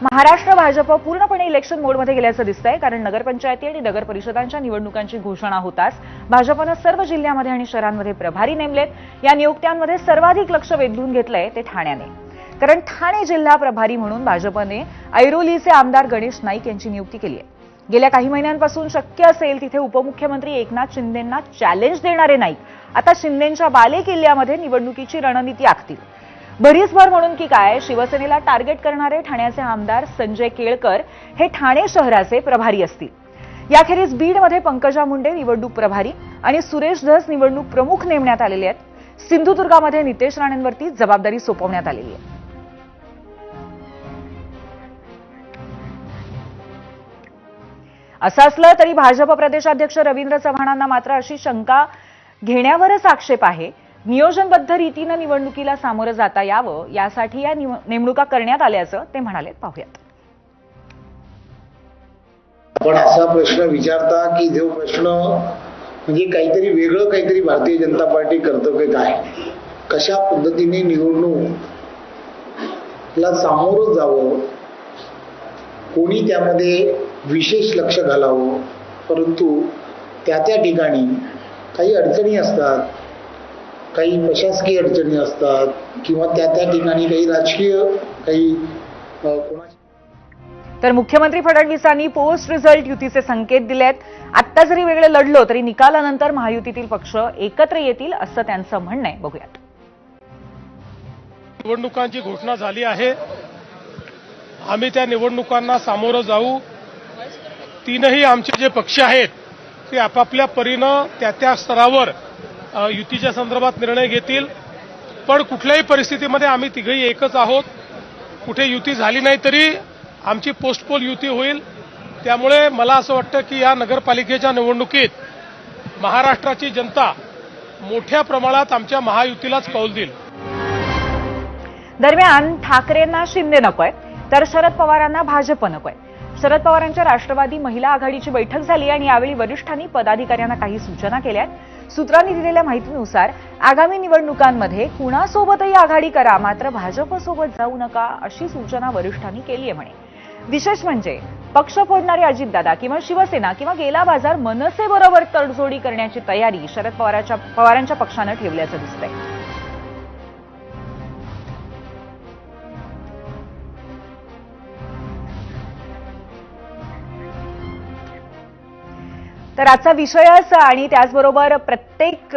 महाराष्ट्र भाजप पूर्णपणे इलेक्शन मोडमध्ये गेल्याचं दिसतंय, कारण नगरपंचायती आणि नगर परिषदांच्या निवडणुकांची घोषणा होताच भाजपनं सर्व जिल्ह्यांमध्ये आणि शहरांमध्ये प्रभारी नेमलेत. या नियुक्त्यांमध्ये सर्वाधिक लक्ष वेधून घेतलंय ते ठाण्याने, कारण ठाणे जिल्हा प्रभारी म्हणून भाजपने ऐरोलीचे आमदार गणेश नाईक यांची नियुक्ती केली आहे. गेल्या काही महिन्यांपासून शक्य असेल तिथे उपमुख्यमंत्री एकनाथ शिंदेंना चॅलेंज देणारे नाईक आता शिंदेंच्या बालेकिल्ल्यामध्ये निवडणुकीची रणनीती आखतील. भरीसभर म्हणून की काय, शिवसेनेला टार्गेट करणारे ठाण्याचे आमदार संजय केळकर हे ठाणे शहराचे प्रभारी असतील. याखेरीज बीडमध्ये पंकजा मुंडे निवडणूक प्रभारी आणि सुरेश धस निवडणूक प्रमुख नेमण्यात आलेले आहेत. सिंधुदुर्गामध्ये नितेश राणेंवरती जबाबदारी सोपवण्यात आलेली आहे. असं असलं तरी भाजप प्रदेशाध्यक्ष रवींद्र चव्हाणांना मात्र अशी शंका घेण्यावरच आक्षेप आहे. नियोजनबद्ध रीतीनं निवडणुकीला सामोरं जाता यावं यासाठी या नेमणुका करण्यात आल्याचं ते म्हणाले. पाहूयात. पण असा प्रश्न विचारता की जो प्रश्न म्हणजे काहीतरी वेगळं काहीतरी भारतीय जनता पार्टी करतं की काय, कशा पद्धतीने निवडणूकला सामोरं जावं, कोणी त्यामध्ये विशेष लक्ष घालावं. परंतु त्या ठिकाणी काही अडचणी असतात, काही प्रशासकीय अडचणी असतात किंवा त्या ठिकाणी काही राजकीय काही तर मुख्यमंत्री फडणवीसांनी पोस्ट रिझल्ट युतीचे संकेत दिलेत. आत्ता जरी वेगळे लढलो तरी निकालानंतर महायुतीतील पक्ष एकत्र येतील असं त्यांचं म्हणणं आहे. बघूयात. निवडणुकांची घोषणा झाली आहे. आम्ही त्या निवडणुकांना सामोरं जाऊ. तीनही आमचे जे पक्ष आहेत ते आपापल्या परीनं त्या स्तरावर युतीच्या संदर्भात निर्णय घेतील. पण कुठल्याही परिस्थितीमध्ये आम्ही तिघही एकच आहोत. कुठे युती झाली नाही तरी आमची पोस्टपोल युती होईल. त्यामुळे मला असं वाटतं की या नगरपालिकेच्या निवडणुकीत महाराष्ट्राची जनता मोठ्या प्रमाणात आमच्या महायुतीलाच कौल देईल. दरम्यान ठाकरेंना शिंदे नकोय तर शरद पवारांना भाजप नकोय. शरद पवारांच्या राष्ट्रवादी महिला आघाडीची बैठक झाली आणि यावेळी वरिष्ठांनी पदाधिकाऱ्यांना काही सूचना केल्या. सूत्रांनी दिलेल्या माहितीनुसार आगामी निवडणुकांमध्ये कुणासोबतही आघाडी करा, मात्र भाजपसोबत जाऊ नका अशी सूचना वरिष्ठांनी केली आहे म्हणे. विशेष म्हणजे पक्ष फोडणारे अजितदादा किंवा शिवसेना किंवा गेला बाजार मनसेबरोबर तडजोडी करण्याची तयारी शरद पवारांच्या पक्षानं ठेवल्याचं दिसतंय. तर आजचा विषयच आणि त्याचबरोबर प्रत्येक